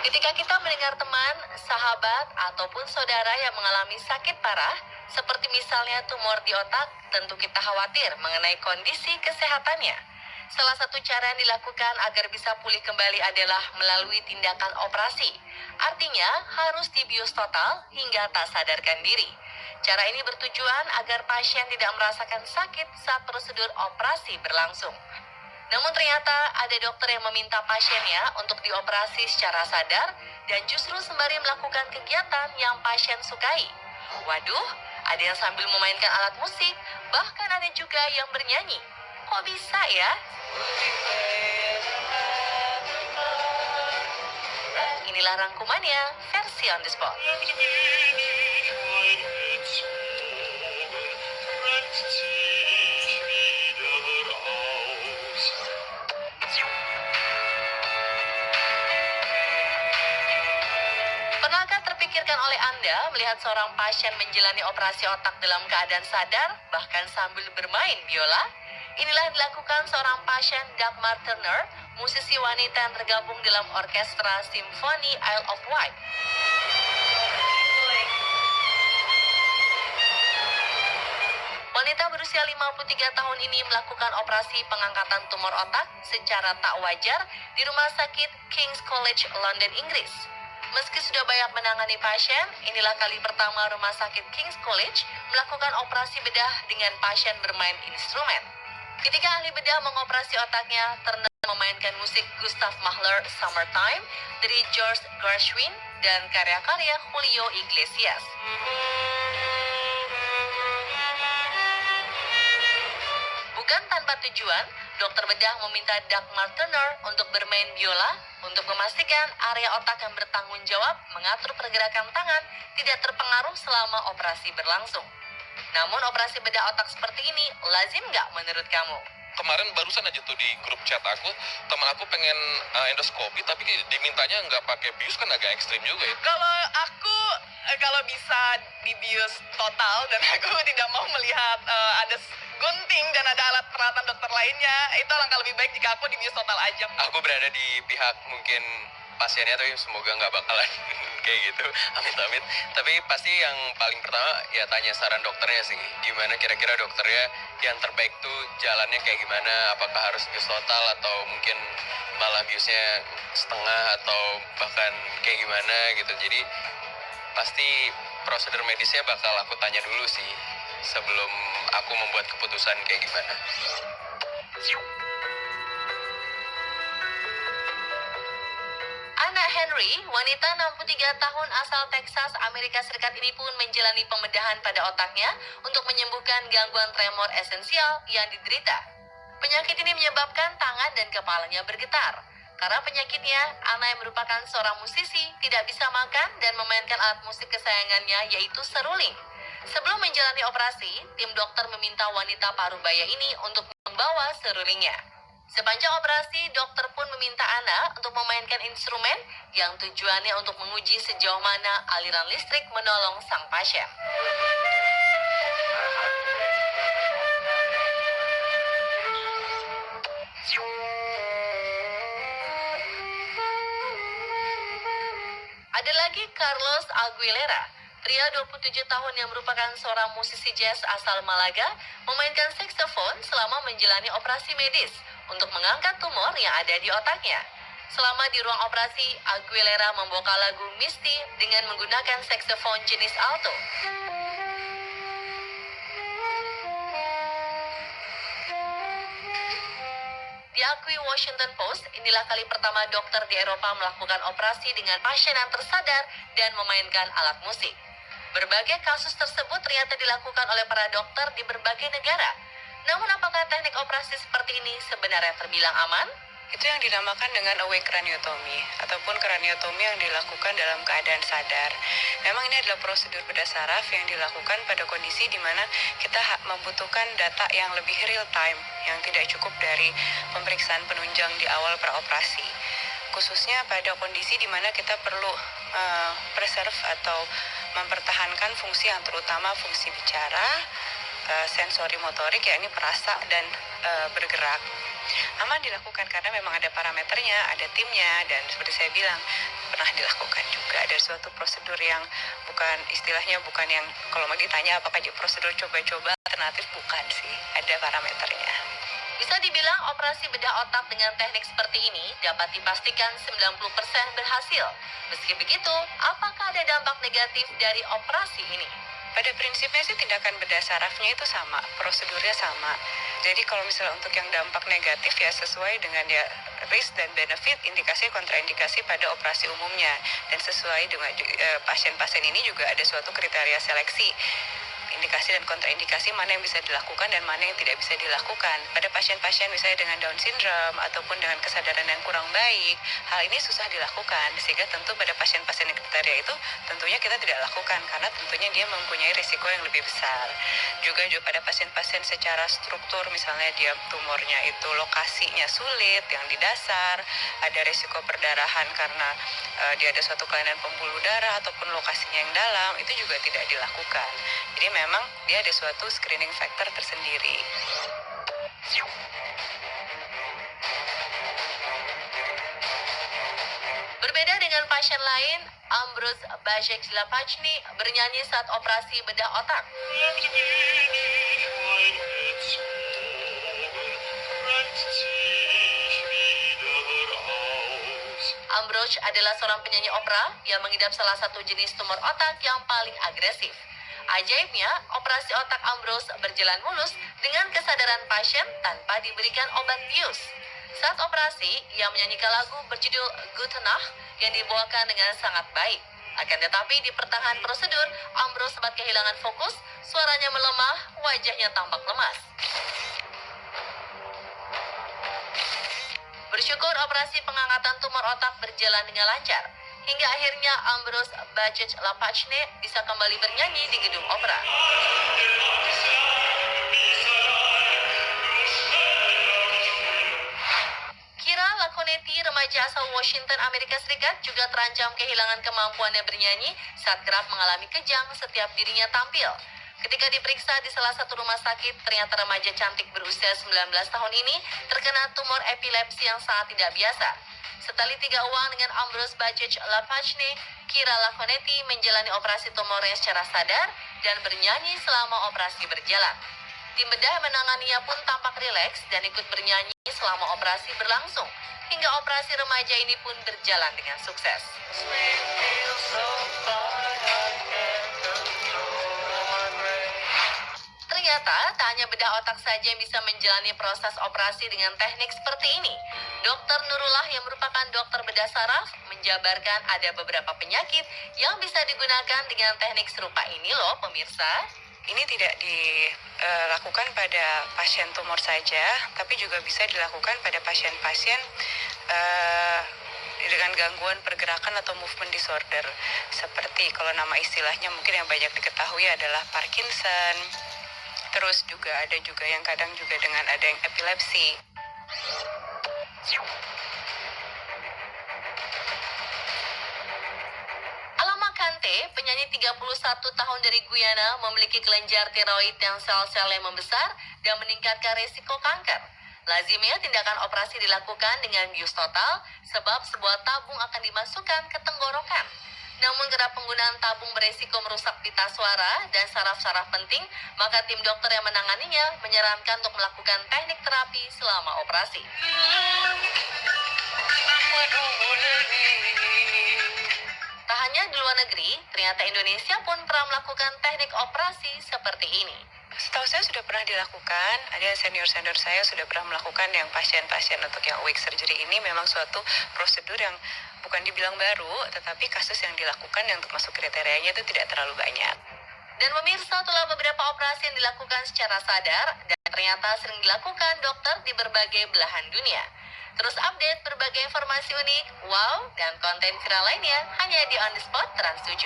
Ketika kita mendengar teman, sahabat, ataupun saudara yang mengalami sakit parah, seperti misalnya tumor di otak, tentu kita khawatir mengenai kondisi kesehatannya. Salah satu cara yang dilakukan agar bisa pulih kembali adalah melalui tindakan operasi. Artinya, harus dibius total hingga tak sadarkan diri. Cara ini bertujuan agar pasien tidak merasakan sakit saat prosedur operasi berlangsung. Namun ternyata ada dokter yang meminta pasiennya untuk dioperasi secara sadar dan justru sembari melakukan kegiatan yang pasien sukai. Waduh, ada yang sambil memainkan alat musik, bahkan ada juga yang bernyanyi. Kok bisa ya? Inilah rangkumannya, versi on the spot. Pernahkah terpikirkan oleh Anda melihat seorang pasien menjalani operasi otak dalam keadaan sadar, bahkan sambil bermain biola? Inilah yang dilakukan seorang pasien Dagmar Turner, musisi wanita yang tergabung dalam orkestra Simfoni Isle of Wight. Wanita berusia 53 tahun ini melakukan operasi pengangkatan tumor otak secara tak wajar di Rumah Sakit King's College London, Inggris. Meski sudah banyak menangani pasien, inilah kali pertama Rumah Sakit King's College melakukan operasi bedah dengan pasien bermain instrumen. Ketika ahli bedah mengoperasi otaknya, Turner memainkan musik Gustav Mahler Summertime dari George Gershwin dan karya-karya Julio Iglesias. Bukan tanpa tujuan, dokter bedah meminta Dagmar Turner untuk bermain biola untuk memastikan area otak yang bertanggung jawab mengatur pergerakan tangan tidak terpengaruh selama operasi berlangsung. Namun operasi bedah otak seperti ini lazim nggak menurut kamu? Kemarin barusan aja tuh di grup chat aku, teman aku pengen endoskopi tapi dimintanya nggak pakai bius, kan agak ekstrim juga ya. Kalau aku kalau bisa dibius total dan aku tidak mau melihat ada gunting dan ada alat peralatan dokter lainnya, itu alangkah lebih baik jika aku dibius total aja. Aku berada di pihak mungkin pasiennya, tapi semoga nggak bakalan kayak gitu, amit-amit. Tapi pasti yang paling pertama ya tanya saran dokternya sih, gimana kira-kira dokternya yang terbaik tuh jalannya kayak gimana, apakah harus bius total atau mungkin malah biusnya setengah atau bahkan kayak gimana gitu. Jadi pasti prosedur medisnya bakal aku tanya dulu sih sebelum aku membuat keputusan kayak gimana. Anak Henry, wanita 63 tahun asal Texas, Amerika Serikat ini pun menjalani pembedahan pada otaknya untuk menyembuhkan gangguan tremor esensial yang diderita. Penyakit ini menyebabkan tangan dan kepalanya bergetar. Karena penyakitnya, Anna yang merupakan seorang musisi tidak bisa makan dan memainkan alat musik kesayangannya yaitu seruling. Sebelum menjalani operasi, tim dokter meminta wanita paruh baya ini untuk membawa serulingnya. Sepanjang operasi, dokter pun meminta Anna untuk memainkan instrumen yang tujuannya untuk menguji sejauh mana aliran listrik menolong sang pasien. Ada lagi Carlos Aguilera, pria 27 tahun yang merupakan seorang musisi jazz asal Malaga, memainkan saksofon selama menjalani operasi medis untuk mengangkat tumor yang ada di otaknya. Selama di ruang operasi, Aguilera membawa lagu Misty dengan menggunakan saksofon jenis alto. Diakui Washington Post, inilah kali pertama dokter di Eropa melakukan operasi dengan pasien yang tersadar dan memainkan alat musik. Berbagai kasus tersebut ternyata dilakukan oleh para dokter di berbagai negara. Namun apakah teknik operasi seperti ini sebenarnya terbilang aman? Itu yang dinamakan dengan awake craniotomy ataupun craniotomy yang dilakukan dalam keadaan sadar. Memang ini adalah prosedur bedah saraf yang dilakukan pada kondisi di mana kita membutuhkan data yang lebih real time, yang tidak cukup dari pemeriksaan penunjang di awal praoperasi. Khususnya pada kondisi di mana kita perlu preserve atau mempertahankan fungsi yang terutama fungsi bicara, sensori motorik, yakni perasa dan bergerak. Aman dilakukan karena memang ada parameternya, ada timnya, dan seperti saya bilang, pernah dilakukan juga. Ada suatu prosedur yang bukan yang kalau mau ditanya apakah di prosedur coba-coba alternatif, bukan sih, ada parameternya. Bisa dibilang operasi bedah otak dengan teknik seperti ini dapat dipastikan 90% berhasil. Meski begitu, apakah ada dampak negatif dari operasi ini? Pada prinsipnya sih tindakan bedah sarafnya itu sama, prosedurnya sama. Jadi kalau misalnya untuk yang dampak negatif ya sesuai dengan ya risk dan benefit, indikasi kontraindikasi pada operasi umumnya. Dan sesuai dengan pasien-pasien ini juga ada suatu kriteria seleksi. Indikasi dan kontraindikasi mana yang bisa dilakukan dan mana yang tidak bisa dilakukan. Pada pasien-pasien misalnya dengan Down syndrome ataupun dengan kesadaran yang kurang baik, hal ini susah dilakukan. Sehingga tentu pada pasien-pasien yang kriteria itu tentunya kita tidak lakukan karena tentunya dia mempunyai risiko yang lebih besar. Juga pada pasien-pasien secara struktur, misalnya dia tumornya itu lokasinya sulit, yang di dasar, ada risiko perdarahan karena dia ada suatu kelainan pembuluh darah ataupun lokasinya yang dalam, itu juga tidak dilakukan. Jadi memang dia ada suatu screening factor tersendiri. Berbeda dengan pasien lain, Ambrose Bajec-Lapachny bernyanyi saat operasi bedah otak. Ambrose adalah seorang penyanyi opera yang mengidap salah satu jenis tumor otak yang paling agresif. Ajaibnya, operasi otak Ambrose berjalan mulus dengan kesadaran pasien tanpa diberikan obat bius. Saat operasi, ia menyanyikan lagu berjudul Gute Nacht yang dibawakan dengan sangat baik. Akan tetapi di pertengahan prosedur, Ambrose sempat kehilangan fokus, suaranya melemah, wajahnya tampak lemas. Bersyukur operasi pengangkatan tumor otak berjalan dengan lancar. Hingga akhirnya Ambrose Bajec-Lapachny bisa kembali bernyanyi di gedung opera. Kira Laconetti, remaja asal Washington, Amerika Serikat, juga terancam kehilangan kemampuannya bernyanyi saat kerap mengalami kejang setiap dirinya tampil. Ketika diperiksa di salah satu rumah sakit, ternyata remaja cantik berusia 19 tahun ini terkena tumor epilepsi yang sangat tidak biasa. Setelah 3 uang dengan Ambrose Bajec-Lapachny, Kira Laconetti menjalani operasi tumornya secara sadar dan bernyanyi selama operasi berjalan. Tim bedah yang menanganinya pun tampak rileks dan ikut bernyanyi selama operasi berlangsung. Hingga operasi remaja ini pun berjalan dengan sukses. Ternyata, tak hanya bedah otak saja yang bisa menjalani proses operasi dengan teknik seperti ini. Dr. Nurullah yang merupakan dokter bedah saraf menjabarkan ada beberapa penyakit yang bisa digunakan dengan teknik serupa ini loh pemirsa. Ini tidak dilakukan pada pasien tumor saja, tapi juga bisa dilakukan pada pasien-pasien dengan gangguan pergerakan atau movement disorder. Seperti kalau nama istilahnya mungkin yang banyak diketahui adalah Parkinson. Terus juga ada juga yang kadang juga dengan ada yang epilepsi. Alama Kante, penyanyi 31 tahun dari Guyana, memiliki kelenjar tiroid yang sel-selnya membesar dan meningkatkan risiko kanker. Lazimnya tindakan operasi dilakukan dengan bius total sebab sebuah tabung akan dimasukkan ke tenggorokan. Namun karena penggunaan tabung beresiko merusak pita suara dan saraf-saraf penting, maka tim dokter yang menanganinya menyarankan untuk melakukan teknik terapi selama operasi. Tak hanya di luar negeri, ternyata Indonesia pun pernah melakukan teknik operasi seperti ini. Setahu saya sudah pernah dilakukan, ada senior-senior saya sudah pernah melakukan yang pasien-pasien untuk yang awake surgery ini memang suatu prosedur yang bukan dibilang baru, tetapi kasus yang dilakukan yang untuk masuk kriterianya itu tidak terlalu banyak. Dan pemirsa, telah beberapa operasi yang dilakukan secara sadar dan ternyata sering dilakukan dokter di berbagai belahan dunia. Terus update berbagai informasi unik, wow, dan konten viral lainnya hanya di On The Spot Trans 7.